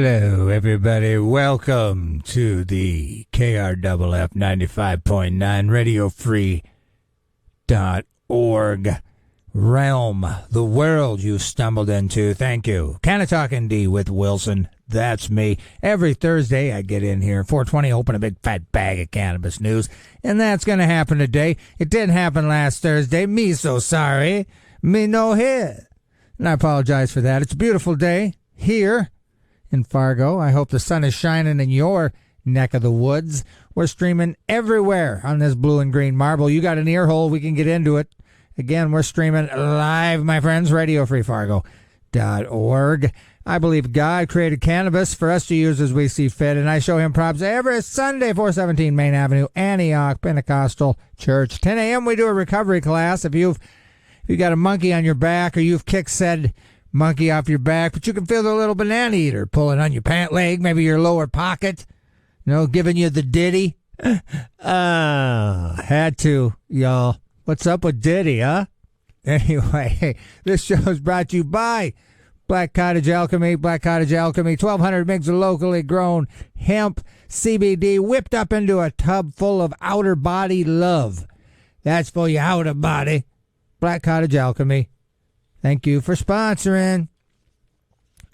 Hello, everybody. Welcome to the KRFF 95.9 Radio Free.org realm, the world you stumbled into. Thank you. Canna-Talk ND with Wilson. That's me. Every Thursday, I get in here, 4:20, open a big fat bag of cannabis news, and that's going to happen today. It didn't happen last Thursday. Me so sorry. Me no here. And I apologize for that. It's a beautiful day here in Fargo. I hope the sun is shining in your neck of the woods. We're streaming everywhere on this blue and green marble. You got an ear hole, we can get into it. Again, we're streaming live, my friends, Radio Free Fargo.org. I believe God created cannabis for us to use as we see fit, and I show him props every Sunday, 417 Main Avenue, Antioch Pentecostal Church. 10 a.m. we do a recovery class. If you got a monkey on your back, or you've kicked said monkey off your back, but you can feel the little banana eater pulling on your pant leg, maybe your lower pocket, giving you the ditty. Had to, y'all. What's up with Diddy, huh? Anyway, this show is brought to you by Black Cottage Alchemy. Black Cottage Alchemy, 1,200 mgs of locally grown hemp CBD whipped up into a tub full of outer body love. That's for your outer body. Black Cottage Alchemy. Thank you for sponsoring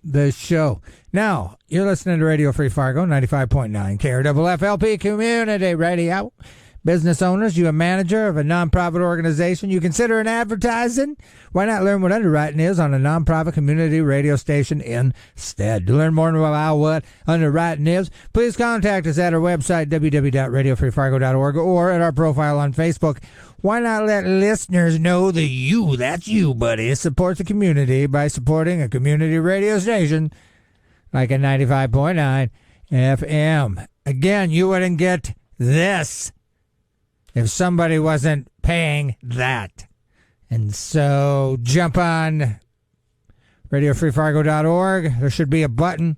the show. Now, you're listening to Radio Free Fargo, 95.9 KRFF Community Radio. Business owners, you a manager of a nonprofit organization, you consider an advertising? Why not learn what underwriting is on a nonprofit community radio station instead? To learn more about what underwriting is, please contact us at our website, www.radiofreefargo.org, or at our profile on Facebook. Why not let listeners know that you, that's you, buddy, support the community by supporting a community radio station like a 95.9 FM. Again, you wouldn't get this if somebody wasn't paying that. And so jump on radiofreefargo.org. There should be a button.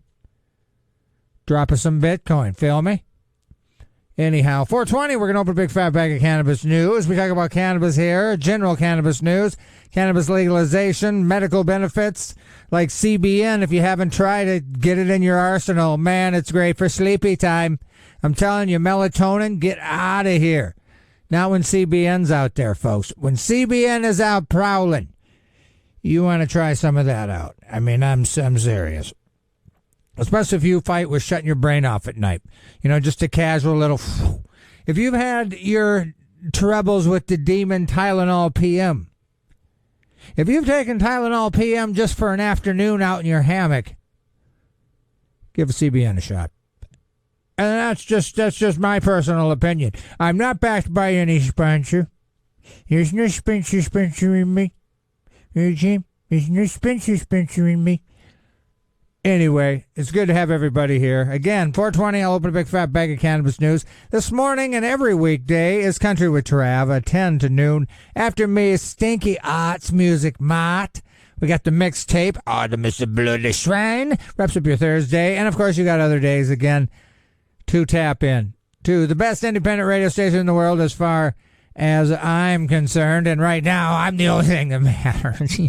Drop us some Bitcoin. Feel me? Anyhow, 420, we're going to open a big fat bag of cannabis news. We talk about cannabis here, general cannabis news, cannabis legalization, medical benefits like CBN. If you haven't tried it, get it in your arsenal. Man, it's great for sleepy time. I'm telling you, melatonin, get out of here. Not when CBN's out there, folks. When CBN is out prowling, you want to try some of that out. I mean, I'm serious. Especially if you fight with shutting your brain off at night. Just a casual little... If you've had your troubles with the demon Tylenol PM, if you've taken Tylenol PM just for an afternoon out in your hammock, give a CBN a shot. And that's just my personal opinion. I'm not backed by any sponsor. There's no sponsor sponsoring me. There's no sponsor sponsoring me. Anyway, it's good to have everybody here. Again, 420, I'll open a big fat bag of cannabis news. This morning and every weekday is Country with Trav, 10 to noon. After me is Stinky Arts Music Mart. We got the mixtape, the Mr. Bloody Shrine. Wraps up your Thursday. And, of course, you got other days again to tap in to the best independent radio station in the world as far as I'm concerned. And right now, I'm the only thing that matters,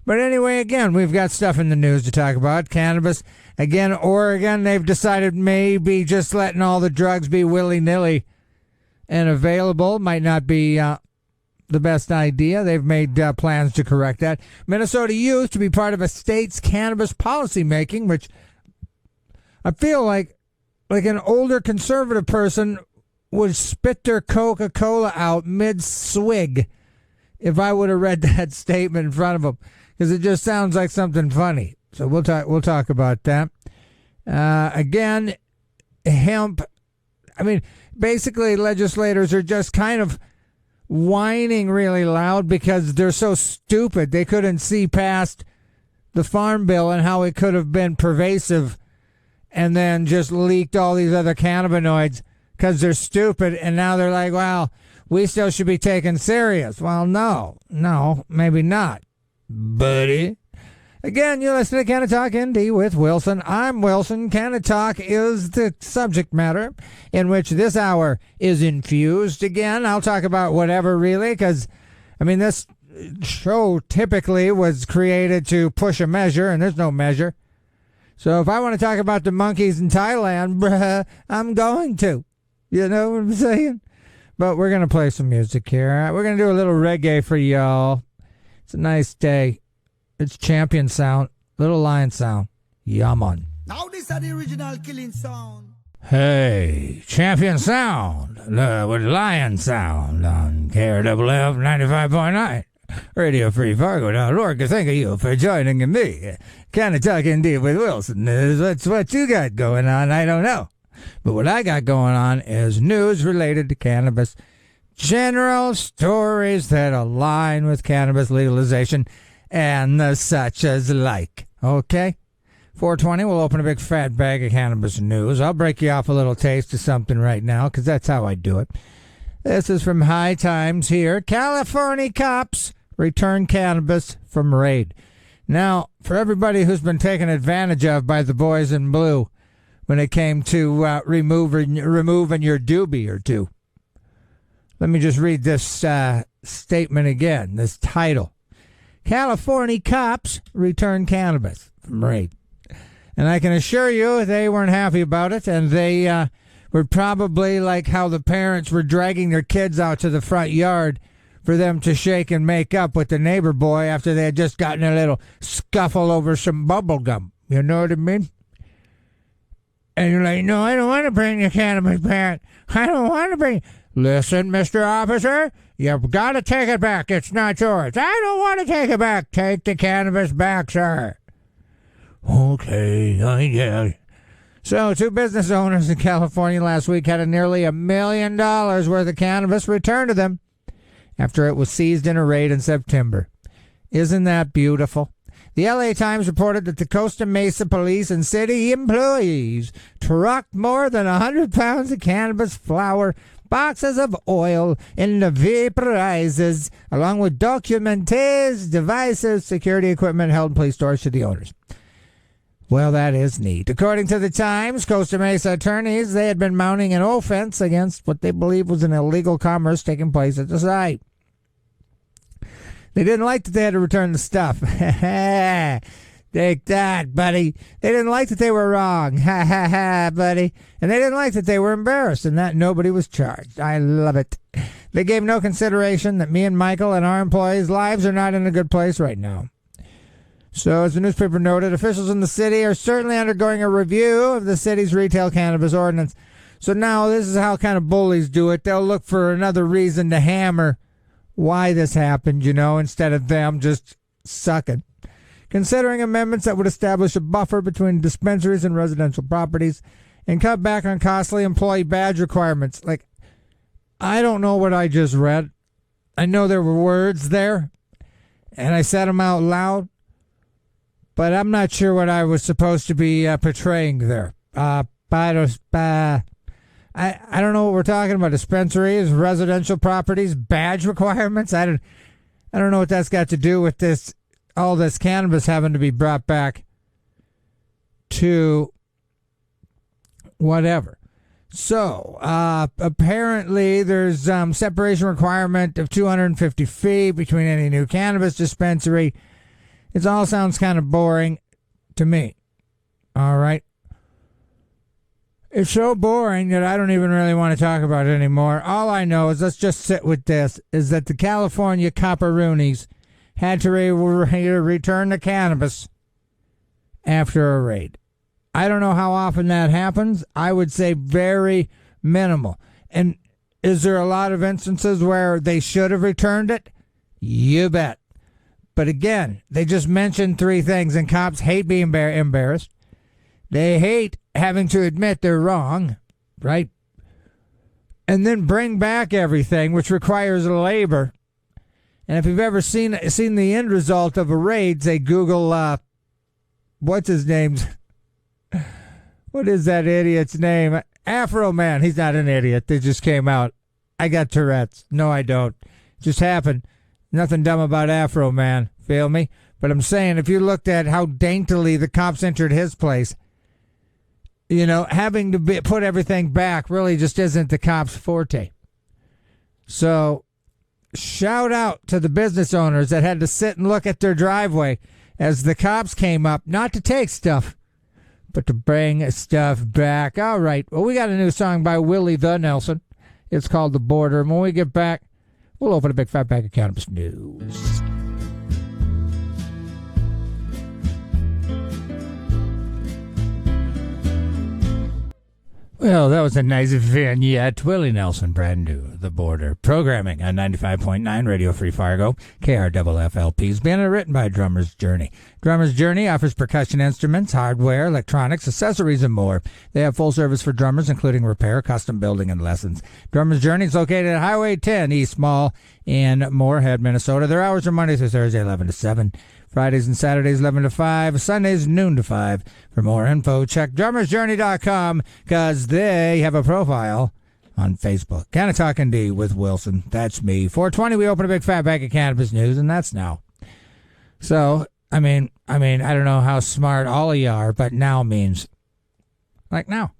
But anyway, again, we've got stuff in the news to talk about. Cannabis. Again, Oregon, they've decided maybe just letting all the drugs be willy-nilly and available might not be the best idea. They've made plans to correct that. Minnesota youth to be part of a state's cannabis policy making, which I feel like an older conservative person would spit their Coca-Cola out mid-swig if I would have read that statement in front of them, because it just sounds like something funny. So we'll talk about that. Again, hemp. I mean, basically, legislators are just kind of whining really loud because they're so stupid. They couldn't see past the Farm Bill and how it could have been pervasive and then just leaked all these other cannabinoids because they're stupid, and now they're like, well, we still should be taken serious. Well, no, maybe not, buddy. Again, you're listening to Canna-Talk ND with Wilson. I'm Wilson. Canna-Talk is the subject matter in which this hour is infused. Again, I'll talk about whatever, really, because, this show typically was created to push a measure, and there's no measure. So if I want to talk about the monkeys in Thailand, bruh, I'm going to. You know what I'm saying? But we're going to play some music here. We're going to do a little reggae for y'all. It's a nice day. It's champion sound. Little lion sound. Yaman. Now this is the original killing sound. Hey, champion sound with lion sound on KRFF 95.9. Radio Free Fargo.org. Thank you for joining me. Canna-Talk ND with Wilson. That's what you got going on. I don't know. But what I got going on is news related to cannabis. General stories that align with cannabis legalization and the such as like. Okay? 420, we'll open a big fat bag of cannabis news. I'll break you off a little taste of something right now, because that's how I do it. This is from High Times here. California cops return cannabis from raid. Now, for everybody who's been taken advantage of by the boys in blue when it came to removing your doobie or two, let me just read this statement again, this title. California cops return cannabis from raid. And I can assure you they weren't happy about it, and they were probably like how the parents were dragging their kids out to the front yard for them to shake and make up with the neighbor boy after they had just gotten a little scuffle over some bubble gum. You know what I mean? And you're like, no, I don't want to bring the cannabis back. I don't want to bring... Listen, Mr. Officer, you've got to take it back. It's not yours. I don't want to take it back. Take the cannabis back, sir. Okay, I guess. So, two business owners in California last week had a nearly $1 million worth of cannabis returned to them after it was seized in a raid in September. Isn't that beautiful? The LA Times reported that the Costa Mesa police and city employees trucked more than 100 pounds of cannabis flower, boxes of oil, and the vaporizers, along with documents, devices, security equipment held in police stores to the owners. Well, that is neat. According to the Times, Costa Mesa attorneys, they had been mounting an offense against what they believe was an illegal commerce taking place at the site. They didn't like that they had to return the stuff. Take that, buddy. They didn't like that they were wrong. Ha, ha, ha, buddy. And they didn't like that they were embarrassed and that nobody was charged. I love it. They gave no consideration that me and Michael and our employees' lives are not in a good place right now. So, as the newspaper noted, officials in the city are certainly undergoing a review of the city's retail cannabis ordinance. So now this is how kind of bullies do it. They'll look for another reason to hammer why this happened, you know, instead of them just sucking. Considering amendments that would establish a buffer between dispensaries and residential properties and cut back on costly employee badge requirements. Like, I don't know what I just read. I know there were words there, and I said them out loud. But I'm not sure what I was supposed to be portraying there. I don't know what we're talking about. Dispensaries, residential properties, badge requirements. I don't know what that's got to do with this. All this cannabis having to be brought back to whatever. So apparently there's separation requirement of 250 feet between any new cannabis dispensary. It all sounds kind of boring to me. All right. It's so boring that I don't even really want to talk about it anymore. All I know is, let's just sit with this, is that the California copperoonies had to return the cannabis after a raid. I don't know how often that happens. I would say very minimal. And is there a lot of instances where they should have returned it? You bet. But again, they just mentioned three things, and cops hate being embarrassed. They hate having to admit they're wrong, right? And then bring back everything, which requires labor. And if you've ever seen the end result of a raid, say Google, what's his name? What is that idiot's name? Afro Man. He's not an idiot. They just came out. I got Tourette's. No, I don't. Just happened. Nothing dumb about Afro Man. Feel me? But I'm saying, if you looked at how daintily the cops entered his place, you know, having to put everything back really just isn't the cops' forte. So, shout out to the business owners that had to sit and look at their driveway as the cops came up, not to take stuff, but to bring stuff back. All right. Well, we got a new song by Willie the Nelson. It's called The Border. And when we get back, we'll open a big fat bag of cannabis news. Well, that was a nice vignette. Willie Nelson, brand new, The Border. Programming on 95.9 Radio Free Fargo, KRFFLP's being written by Drummer's Journey. Drummer's Journey offers percussion instruments, hardware, electronics, accessories, and more. They have full service for drummers, including repair, custom building, and lessons. Drummer's Journey is located at Highway 10 East Mall in Moorhead, Minnesota. Their hours are Monday through Thursday, 11 to 7. Fridays and Saturdays, 11 to 5. Sundays, noon to 5. For more info, check drummersjourney.com because they have a profile on Facebook. Canna-Talk ND with Wilson. That's me. 420, we open a big fat bag of cannabis news, and that's now. So, I mean, I don't know how smart all of you are, but now means like now.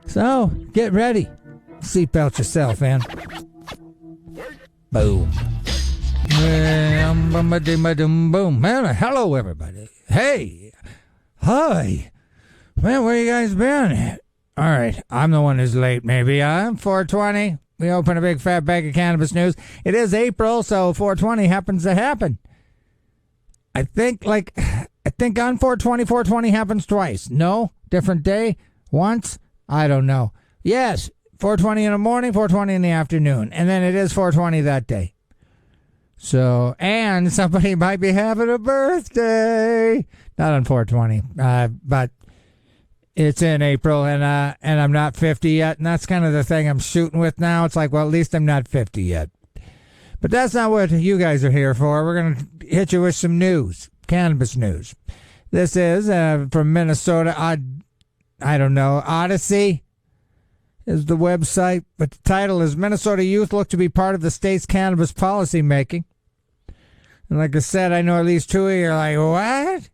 So, get ready. Seatbelt yourself, man. Boom. Boom. Man, hello, everybody. Hey. Hi. Man, where you guys been? All right. I'm the one who's late, maybe. I'm 420. We open a big fat bag of cannabis news. It is April, so 420 happens to happen. I think on 420 happens twice. No? Different day? Once? I don't know. Yes. 420 in the morning, 420 in the afternoon. And then it is 420 that day. So, and somebody might be having a birthday. Not on 420, but it's in April, and I'm not 50 yet, and that's kind of the thing I'm shooting with now. It's like, well, at least I'm not 50 yet. But that's not what you guys are here for. We're going to hit you with some news, cannabis news. This is from Minnesota. I don't know, Odyssey is the website, but the title is Minnesota Youth Look to be Part of the State's Cannabis Policy Making. And like I said, I know at least two of you are like, what?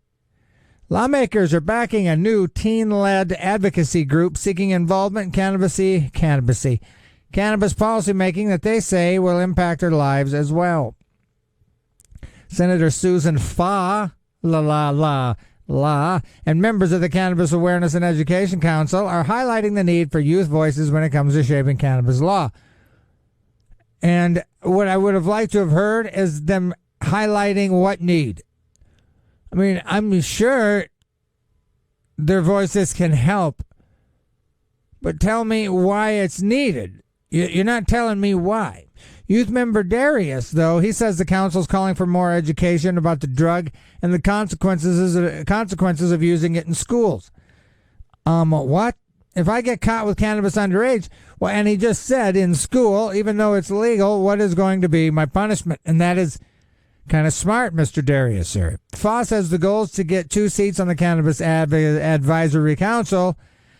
Lawmakers are backing a new teen-led advocacy group seeking involvement in cannabis policy making that they say will impact their lives as well. Senator Susan Fa, and members of the Cannabis Awareness and Education Council are highlighting the need for youth voices when it comes to shaping cannabis law. And what I would have liked to have heard is them highlighting what need. I mean, I'm sure their voices can help, but tell me why it's needed. You're not telling me why. Youth member Darius, though, he says the council's calling for more education about the drug and the consequences of using it in schools. What? If I get caught with cannabis underage, well, and he just said in school, even though it's legal, what is going to be my punishment? And that is kind of smart, Mr. Darius, sir. Foss says the goal is to get 2 seats on the Cannabis Advisory Council,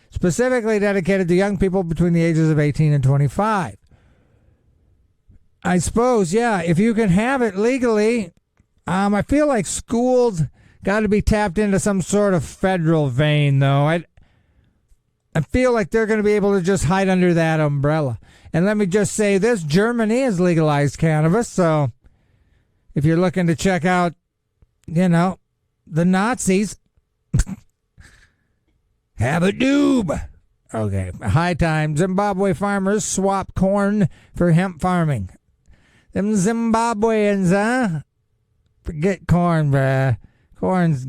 specifically dedicated to young people between the ages of 18 and 25. I suppose, yeah, if you can have it legally, I feel like schools got to be tapped into some sort of federal vein, though. I feel like they're going to be able to just hide under that umbrella. And let me just say this, Germany has legalized cannabis, so if you're looking to check out, the Nazis, have a doob. Okay, high time. Zimbabwe farmers swap corn for hemp farming. Them Zimbabweans, huh? Forget corn, bruh. Corn's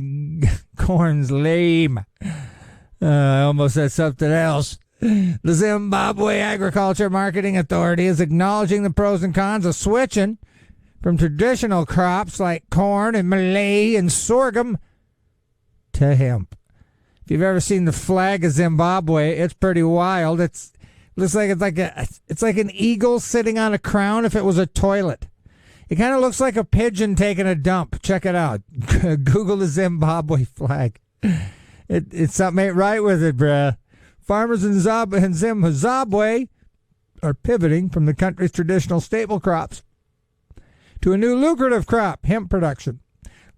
lame. I almost said something else. The Zimbabwe Agriculture Marketing Authority is acknowledging the pros and cons of switching from traditional crops like corn and millet and sorghum to hemp. If you've ever seen the flag of Zimbabwe, it's pretty wild. Looks like it's like an eagle sitting on a crown if it was a toilet. It kind of looks like a pigeon taking a dump. Check it out. Google the Zimbabwe flag. It's something ain't right with it, bruh. Farmers in Zimbabwe are pivoting from the country's traditional staple crops to a new lucrative crop, hemp production.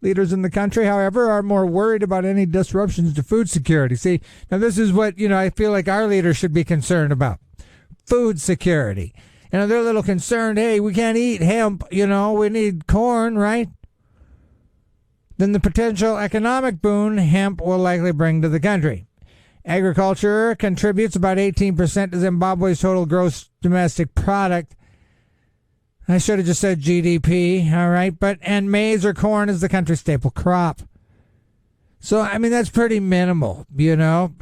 Leaders in the country, however, are more worried about any disruptions to food security. See, now this is what, I feel like our leaders should be concerned about. Food security. They're a little concerned, hey, we can't eat hemp, we need corn, right? Then the potential economic boon hemp will likely bring to the country. Agriculture contributes about 18% to Zimbabwe's total gross domestic product. I should have just said GDP, all right? And maize or corn is the country's staple crop. So, I mean, that's pretty minimal, you know.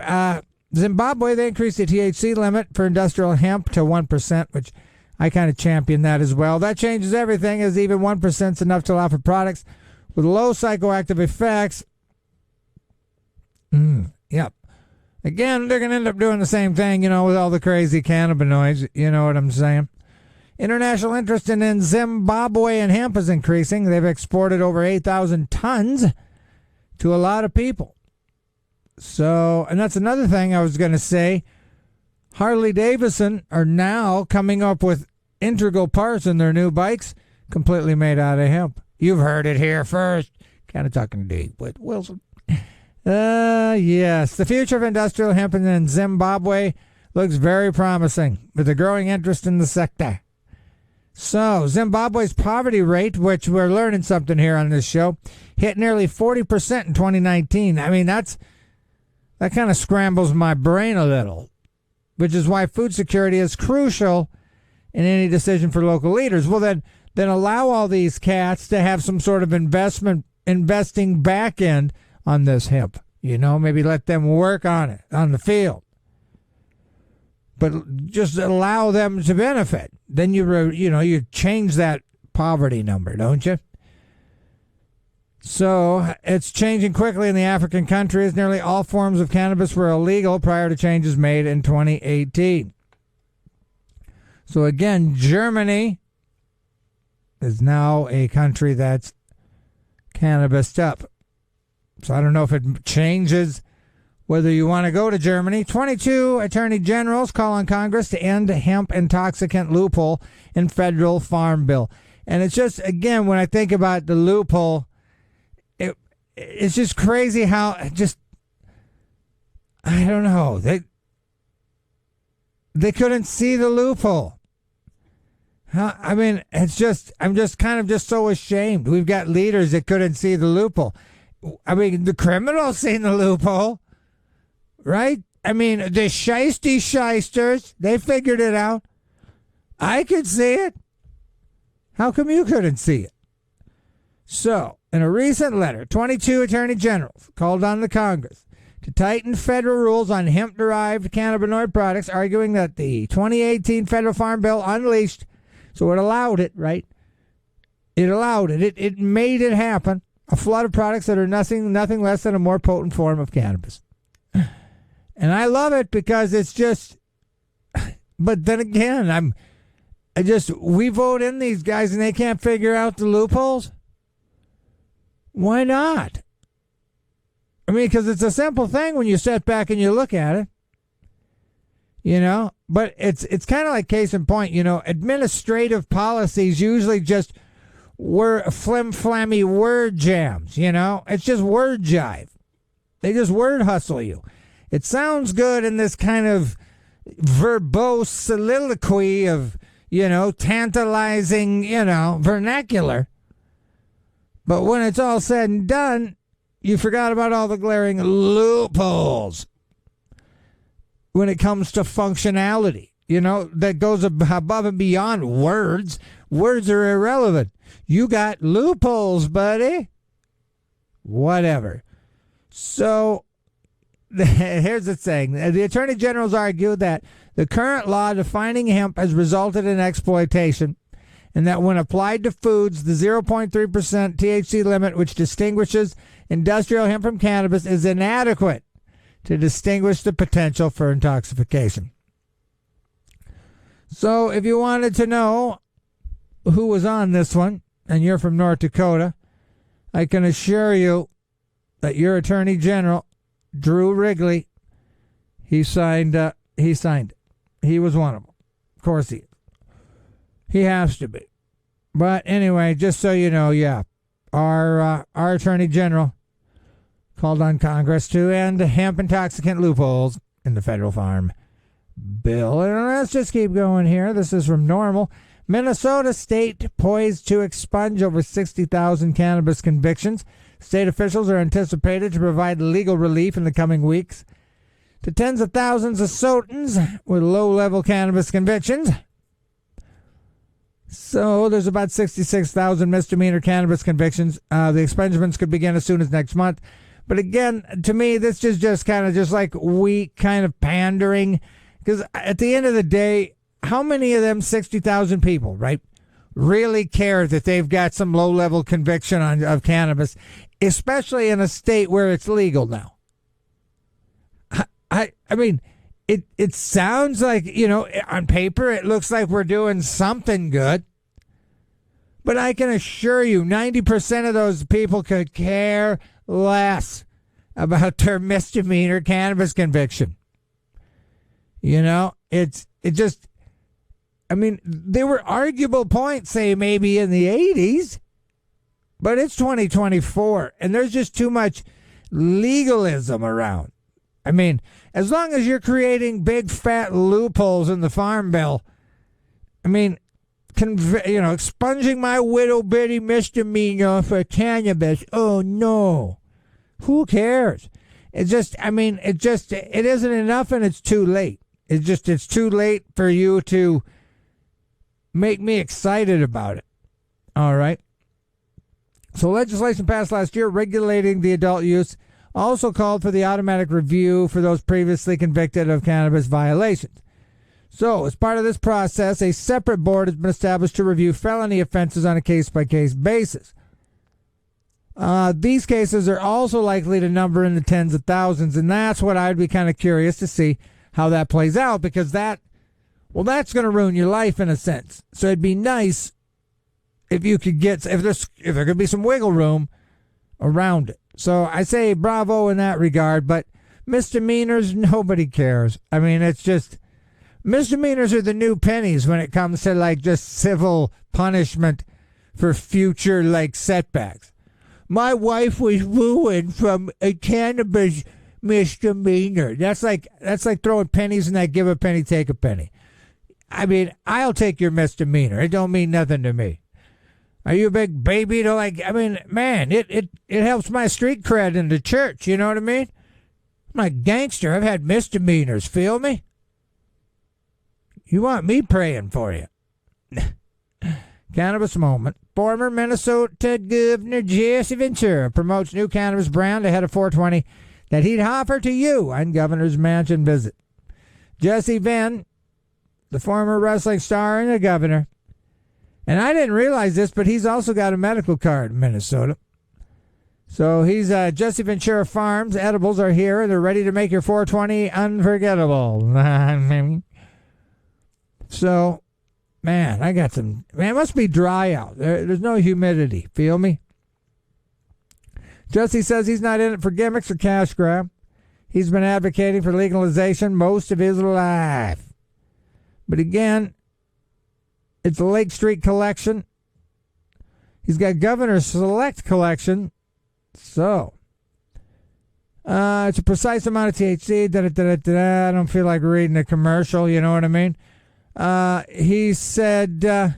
Zimbabwe, they increased the THC limit for industrial hemp to 1%, which I kind of champion that as well. That changes everything, as even 1% is enough to allow for products with low psychoactive effects. Yep. Again, they're going to end up doing the same thing, you know, with all the crazy cannabinoids. You know what I'm saying? International interest in Zimbabwe and hemp is increasing. They've exported over 8,000 tons to a lot of people. So, and that's another thing I was going to say. Harley Davidson are now coming up with integral parts in their new bikes completely made out of hemp. You've heard it here first. Canna-Talk ND with Wilson. Yes, the future of industrial hemp in Zimbabwe looks very promising with a growing interest in the sector. So, Zimbabwe's poverty rate, which we're learning something here on this show, hit nearly 40% in 2019. I mean, that kind of scrambles my brain a little, which is why food security is crucial in any decision for local leaders. Well, then allow all these cats to have some sort of investing back end on this hemp. You know, maybe let them work on it on the field. But just allow them to benefit. Then you change that poverty number, don't you? So it's changing quickly in the African countries. Nearly all forms of cannabis were illegal prior to changes made in 2018. So again, Germany is now a country that's cannabised up. So I don't know if it changes whether you want to go to Germany. 22 attorney generals call on Congress to end hemp intoxicant loophole in federal farm bill. And it's just, again, when I think about the loophole, it's just crazy how I don't know. They couldn't see the loophole. I mean, I'm just kind of so ashamed. We've got leaders that couldn't see the loophole. I mean, the criminals seen the loophole, right? I mean, the shiesty shysters, they figured it out. I could see it. How come you couldn't see it? So, in a recent letter, 22 attorney generals called on the Congress to tighten federal rules on hemp-derived cannabinoid products, arguing that the 2018 federal farm bill unleashed, so it allowed it, right? It allowed it. It made it happen. A flood of products that are nothing less than a more potent form of cannabis. And I love it because it's just, but then again, we vote in these guys and they can't figure out the loopholes. Why not? I mean, because it's a simple thing when you sit back and you look at it, you know, but it's kind of like case in point, you know, administrative policies usually just flim-flammy word jams, you know? It's just word jive. They just word hustle you. It sounds good in this kind of verbose soliloquy of, you know, tantalizing, you know, vernacular. But when it's all said and done, you forgot about all the glaring loopholes when it comes to functionality, you know, that goes above and beyond words. Words are irrelevant. You got loopholes, buddy. Whatever. So, here's the thing. The attorney generals argue that the current law defining hemp has resulted in exploitation, and that when applied to foods, the 0.3% THC limit, which distinguishes industrial hemp from cannabis, is inadequate to distinguish the potential for intoxication. So, if you wanted to know who was on this one, and you're from North Dakota, I can assure you that your Attorney General, Drew Wrigley, he signed it. He was one of them. Of course he is. He has to be. But anyway, just so you know, yeah, our Attorney General called on Congress to end hemp intoxicant loopholes in the federal farm bill. And let's just keep going here. This is from Normal. Minnesota state poised to expunge over 60,000 cannabis convictions. State officials are anticipated to provide legal relief in the coming weeks. to tens of thousands of Sotans with low-level cannabis convictions. So there's about 66,000 misdemeanor cannabis convictions. The expungements could begin as soon as next month. But again, to me, this is just kind of just like weak kind of pandering. Because at the end of the day, how many of them 60,000 people, right, really care that they've got some low-level conviction of cannabis, especially in a state where it's legal now? I mean, it sounds like, on paper, it looks like we're doing something good. But I can assure you, 90% of those people could care less about their misdemeanor cannabis conviction. There were arguable points, say, maybe in the 80s, but it's 2024, and there's just too much legalism around. I mean, as long as you're creating big fat loopholes in the Farm Bill, expunging my little bitty misdemeanor for cannabis, oh no, who cares? It isn't enough, and it's too late. It's too late for you to make me excited about it. All right. So legislation passed last year regulating the adult use also called for the automatic review for those previously convicted of cannabis violations. So, as part of this process, a separate board has been established to review felony offenses on a case-by-case basis. These cases are also likely to number in the tens of thousands, and that's what I'd be kind of curious to see how that plays out, because that's going to ruin your life in a sense. So it'd be nice if you could if there could be some wiggle room around it. So I say bravo in that regard, but misdemeanors, nobody cares. I mean, it's just, misdemeanors are the new pennies when it comes to like just civil punishment for future like setbacks. My wife was ruined from a cannabis misdemeanor. That's like throwing pennies in that give a penny, take a penny. I mean, I'll take your misdemeanor. It don't mean nothing to me. Are you a big baby to man, it helps my street cred in the church, you know what I mean? I'm a gangster. I've had misdemeanors, feel me? You want me praying for you. Cannabis moment. Former Minnesota Governor Jesse Ventura promotes new cannabis brand ahead of 420 that he'd offer to you on Governor's Mansion visit. Jesse Venn, the former wrestling star and the governor, and I didn't realize this, but he's also got a medical card in Minnesota. So he's Jesse Ventura Farms. Edibles are here. They're ready to make your 420 unforgettable. So, man, I got some... Man, it must be dry out. There's no humidity. Feel me? Jesse says he's not in it for gimmicks or cash grab. He's been advocating for legalization most of his life. But again, it's a Lake Street collection. He's got Governor's Select collection. So, it's a precise amount of THC. I don't feel like reading a commercial. You know what I mean? He said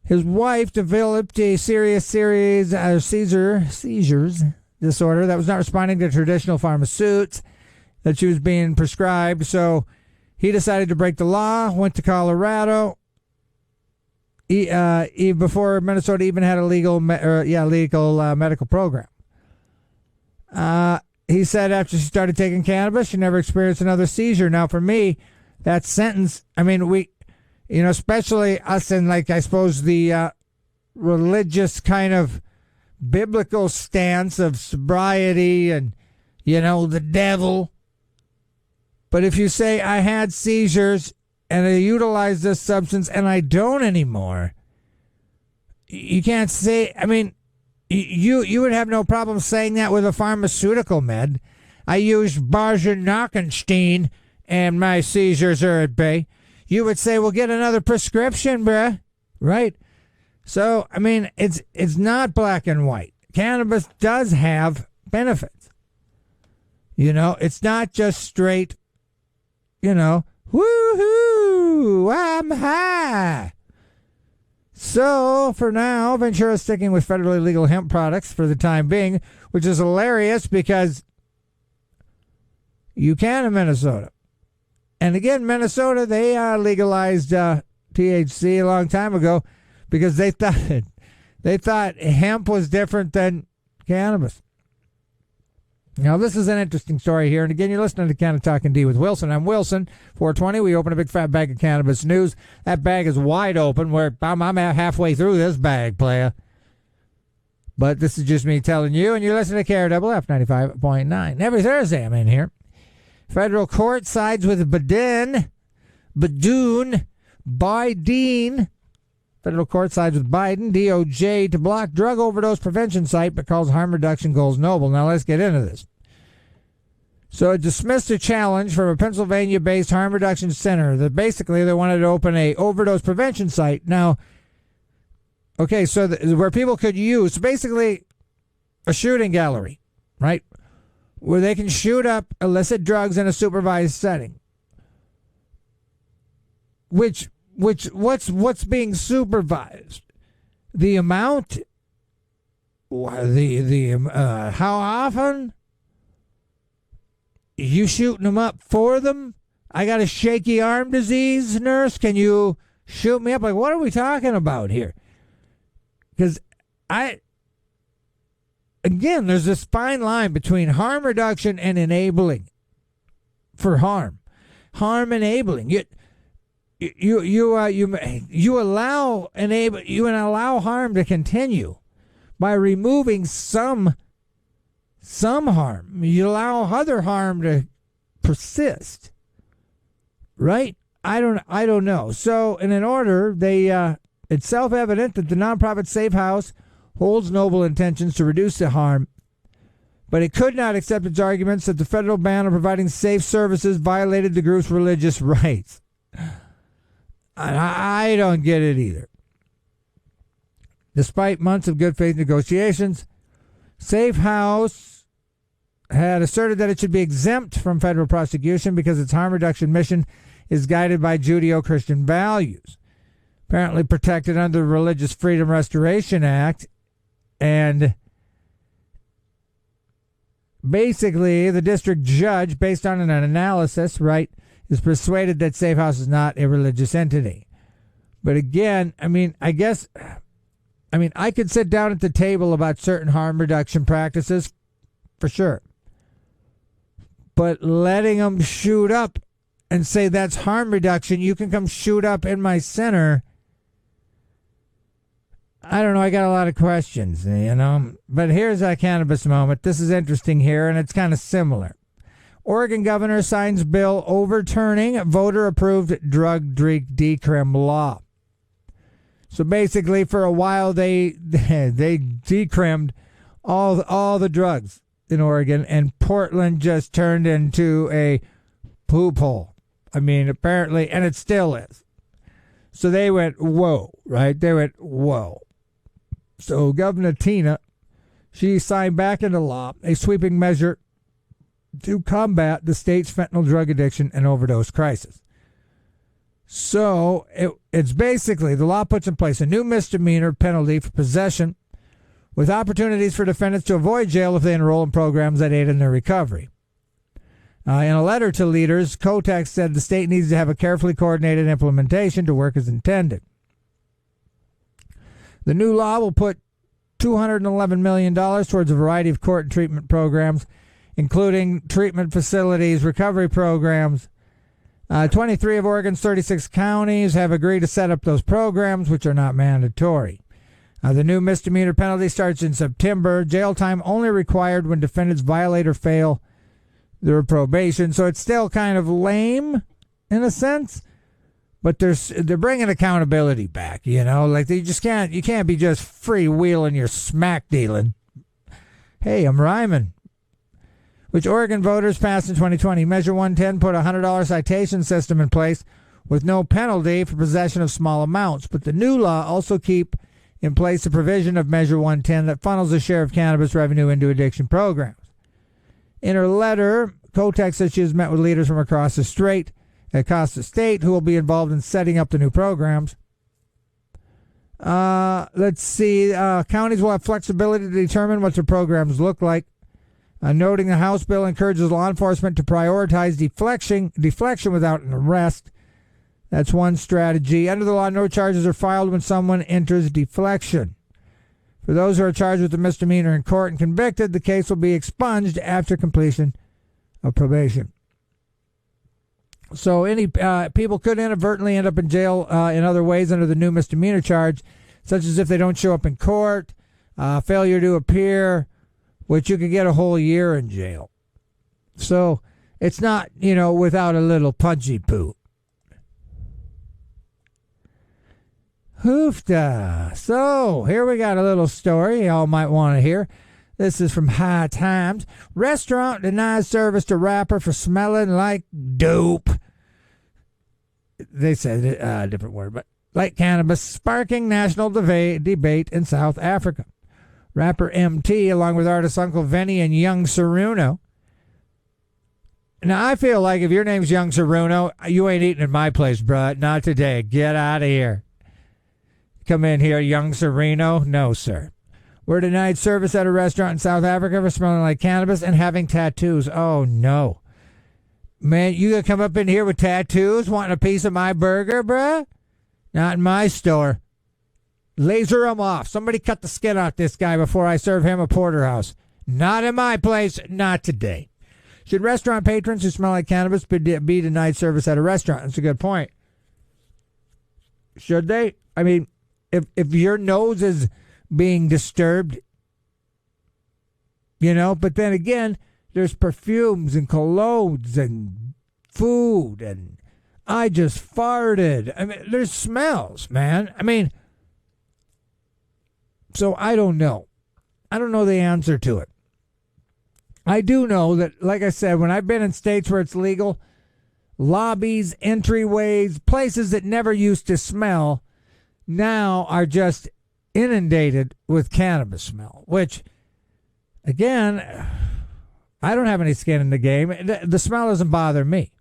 his wife developed a serious seizures disorder that was not responding to traditional pharmaceuticals that she was being prescribed. So he decided to break the law, went to Colorado, before Minnesota even had a legal medical program. He said after she started taking cannabis, she never experienced another seizure. Now, for me, that sentence, I mean, we, especially us in, like, I suppose the religious kind of biblical stance of sobriety and, the devil. But if you say I had seizures and I utilized this substance and I don't anymore, you can't say, I mean, you would have no problem saying that with a pharmaceutical med. I used Barjanockenstein and my seizures are at bay. You would say, well, get another prescription, bruh. Right? So, I mean, it's not black and white. Cannabis does have benefits. It's not just straight, woohoo, I'm high. So, for now, Ventura is sticking with federally legal hemp products for the time being, which is hilarious because You can in Minnesota. And again, Minnesota, they legalized THC a long time ago because they thought hemp was different than cannabis. Now, this is an interesting story here. And again, you're listening to Canna-Talk ND with Wilson. I'm Wilson. 420, we open a big fat bag of cannabis news. That bag is wide open. I'm halfway through this bag, playa. But this is just me telling you, and you're listening to KRFF 95.9. Every Thursday I'm in here. Federal court sides with Biden. Federal court sides with Biden, DOJ, to block drug overdose prevention site, but calls harm reduction goals noble. Now let's get into this. So it dismissed a challenge from a Pennsylvania-based harm reduction center that basically they wanted to open a overdose prevention site. Now, okay, so where people could use, basically a shooting gallery, right? Where they can shoot up illicit drugs in a supervised setting. What's being supervised? The amount? How often? You shooting them up for them? I got a shaky arm disease, nurse. Can you shoot me up? Like, what are we talking about here? Because again, there's this fine line between harm reduction and enabling for harm. Harm enabling. You allow harm to continue by removing some harm. You allow other harm to persist, right? I don't know. So in an order, it's self-evident that the nonprofit Safe House holds noble intentions to reduce the harm, but it could not accept its arguments that the federal ban on providing safe services violated the group's religious rights. I don't get it either. Despite months of good faith negotiations, Safe House had asserted that it should be exempt from federal prosecution because its harm reduction mission is guided by Judeo-Christian values, apparently protected under the Religious Freedom Restoration Act. And basically, the district judge, based on an analysis, right, is persuaded that Safe House is not a religious entity. But again, I could sit down at the table about certain harm reduction practices, for sure. But letting them shoot up and say that's harm reduction, you can come shoot up in my center, I don't know, I got a lot of questions, But here's a cannabis moment. This is interesting here, and it's kind of similar. Oregon governor signs bill overturning voter-approved drug decrim law. So basically, for a while, they decrimmed all the drugs in Oregon, and Portland just turned into a poop hole. Apparently, and it still is. So they went, whoa, right? They went, whoa. So Governor Tina, she signed back into law a sweeping measure to combat the state's fentanyl drug addiction and overdose crisis. So it's basically, the law puts in place a new misdemeanor penalty for possession with opportunities for defendants to avoid jail if they enroll in programs that aid in their recovery. In a letter to leaders, Kotek said the state needs to have a carefully coordinated implementation to work as intended. The new law will put $211 million towards a variety of court and treatment programs, including treatment facilities, recovery programs. 23 of Oregon's 36 counties have agreed to set up those programs, which are not mandatory. The new misdemeanor penalty starts in September. Jail time only required when defendants violate or fail their probation. So it's still kind of lame in a sense, but they're bringing accountability back. Like you can't be just freewheeling your smack dealing. Hey, I'm rhyming. Which Oregon voters passed in 2020. Measure 110 put a $100 citation system in place with no penalty for possession of small amounts. But the new law also keep in place a provision of Measure 110 that funnels a share of cannabis revenue into addiction programs. In her letter, Kotek said she has met with leaders from across the state who will be involved in setting up the new programs. Let's see. Counties will have flexibility to determine what their programs look like. Noting the House bill encourages law enforcement to prioritize deflection without an arrest. That's one strategy. Under the law, no charges are filed when someone enters deflection. For those who are charged with a misdemeanor in court and convicted, the case will be expunged after completion of probation. So any people could inadvertently end up in jail in other ways under the new misdemeanor charge, such as if they don't show up in court, failure to appear, which you could get a whole year in jail. So it's not, without a little punchy poo. Hoofda. So here we got a little story y'all might want to hear. This is from High Times. Restaurant denies service to rapper for smelling like dope. They said a different word, but like cannabis, sparking national debate in South Africa. Rapper MT, along with artist Uncle Vinny and Young Saruno. Now, I feel like if your name's Young Saruno, you ain't eating in my place, bruh. Not today. Get out of here. Come in here, Young Sereno. No, sir. We're denied service at a restaurant in South Africa for smelling like cannabis and having tattoos. Oh, no. Man, you gonna come up in here with tattoos, wanting a piece of my burger, bruh? Not in my store. Laser him off. Somebody cut the skin off this guy before I serve him a porterhouse. Not in my place. Not today. Should restaurant patrons who smell like cannabis be denied service at a restaurant? That's a good point. Should they? I mean, if your nose is being disturbed, but then again, there's perfumes and colognes and food and I just farted. I mean, there's smells, man. I mean, so I don't know. I don't know the answer to it. I do know that, like I said, when I've been in states where it's legal, lobbies, entryways, places that never used to smell now are just inundated with cannabis smell, which, again, I don't have any skin in the game. The smell doesn't bother me.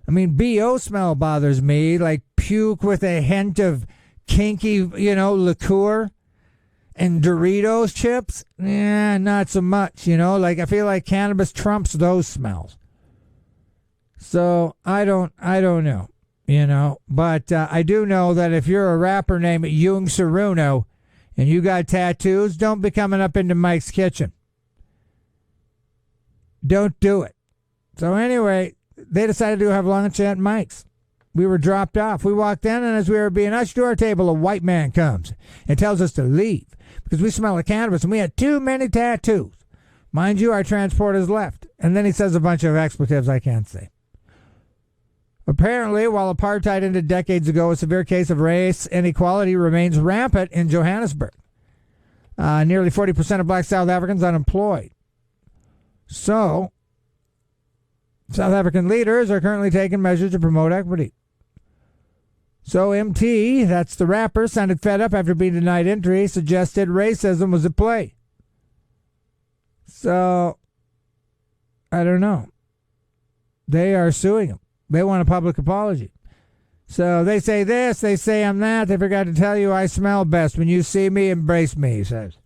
I mean, BO smell bothers me, like puke with a hint of kinky, liqueur and Doritos chips. Not so much, like I feel like cannabis trumps those smells. So I don't know. But I do know that if you're a rapper named Young Saruno and you got tattoos, don't be coming up into Mike's kitchen. Don't do it. So anyway, they decided to have lunch at Mike's. We were dropped off. We walked in, and as we were being ushered to our table, a white man comes and tells us to leave because we smell of cannabis and we had too many tattoos. Mind you, our transporters left. And then he says a bunch of expletives I can't say. Apparently, while apartheid ended decades ago, a severe case of race inequality remains rampant in Johannesburg. Nearly 40% of black South Africans unemployed. So, South African leaders are currently taking measures to promote equity. So MT, that's the rapper, sounded fed up after being denied entry, suggested racism was at play. So, I don't know. They are suing him. They want a public apology. So they say this, they say I'm that. They forgot to tell you I smell best. When you see me, embrace me, he says.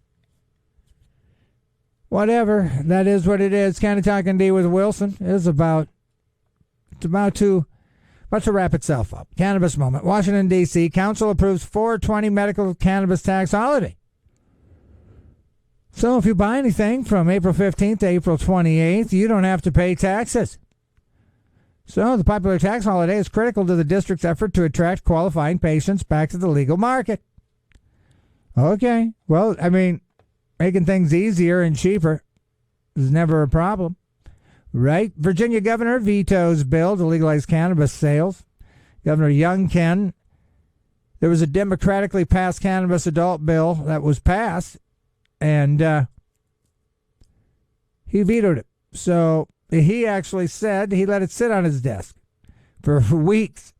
Whatever. That is what it is. Canna-Talk ND with Wilson is about to wrap itself up. Cannabis moment. Washington, D.C. Council approves 420 medical cannabis tax holiday. So if you buy anything from April 15th to April 28th, you don't have to pay taxes. So the popular tax holiday is critical to the district's effort to attract qualifying patients back to the legal market. Okay. Well, I mean, making things easier and cheaper is never a problem, right? Virginia governor vetoes bill to legalize cannabis sales. Governor Youngkin, there was a democratically passed cannabis adult bill that was passed, and he vetoed it. So he actually said he let it sit on his desk for weeks,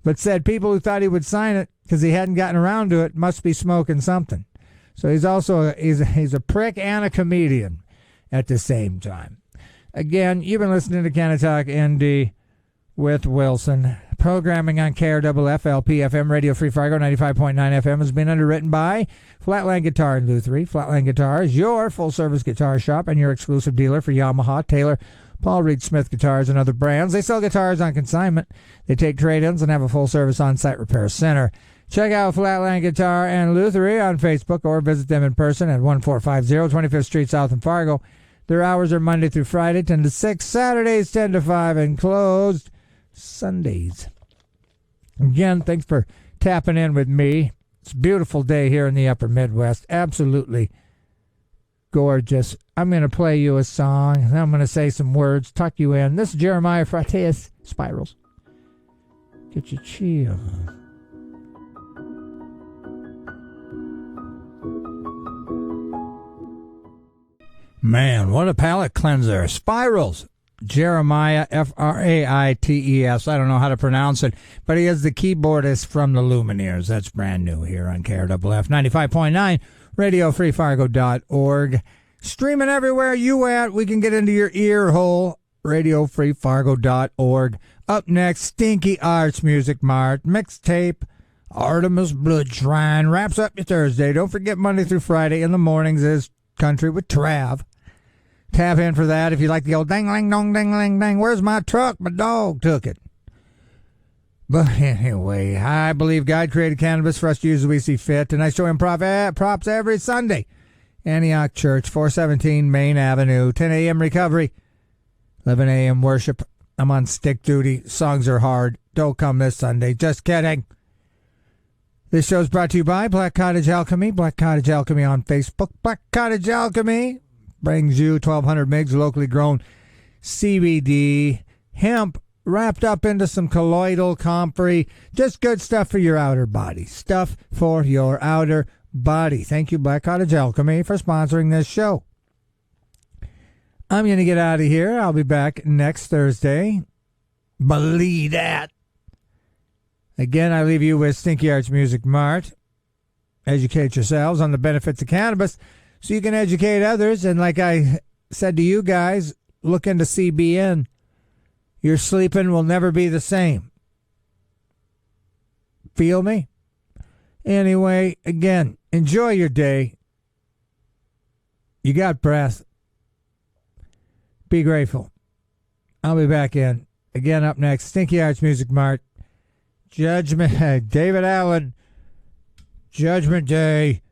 but said people who thought he would sign it because he hadn't gotten around to it must be smoking something. So he's also he's a prick and a comedian at the same time. Again, you've been listening to Canna-Talk ND with Wilson. programming on KRFLP FM, Radio Free Fargo 95.9 FM has been underwritten by Flatland Guitar in Lutherie. Flatland Guitar is your full-service guitar shop and your exclusive dealer for Yamaha, Taylor, Paul Reed Smith guitars, and other brands. They sell guitars on consignment. They take trade-ins and have a full-service on-site repair center. Check out Flatland Guitar and Lutherie on Facebook or visit them in person at 1450 25th Street South in Fargo. Their hours are Monday through Friday, 10 to 6, Saturdays 10 to 5, and closed Sundays. Again, thanks for tapping in with me. It's a beautiful day here in the upper Midwest. Absolutely gorgeous. I'm going to play you a song, and I'm going to say some words, tuck you in. This is Jeremiah Frateus, Spirals. Get your chill. Man, what a palate cleanser. Spirals. Jeremiah, Fraites. I don't know how to pronounce it, but he is the keyboardist from the Lumineers. That's brand new here on KRFF 95.9, RadioFreeFargo.org. Streaming everywhere you at. We can get into your ear hole. RadioFreeFargo.org. Up next, Stinky Arts Music Mart. Mixtape. Artemis Blood Shrine. Wraps up your Thursday. Don't forget Monday through Friday in the mornings is Country with Trav. Tap in for that if you like the old dang-lang-dong, dang-lang-dang. Where's my truck? My dog took it. But anyway, I believe God created cannabis for us to use as we see fit, and I show him props every Sunday. Antioch Church, 417 Main Avenue, 10 a.m. recovery, 11 a.m. worship. I'm on stick duty. Songs are hard. Don't come this Sunday. Just kidding. This show is brought to you by Black Cottage Alchemy. Black Cottage Alchemy on Facebook. Black Cottage Alchemy brings you 1,200 mgs locally grown CBD hemp wrapped up into some colloidal comfrey. Just good stuff for your outer body. Stuff for your outer body. Thank you, Black Cottage Alchemy, for sponsoring this show. I'm going to get out of here. I'll be back next Thursday. Believe that. Again, I leave you with Stinky Arts Music Mart. Educate yourselves on the benefits of cannabis so you can educate others. And like I said to you guys, look into CBN. Your sleeping will never be the same. Feel me? Anyway, again, enjoy your day. You got breath. Be grateful. I'll be back in. Again, up next, Stinky Arts Music Mart. Judgment, David Allen, Judgment Day.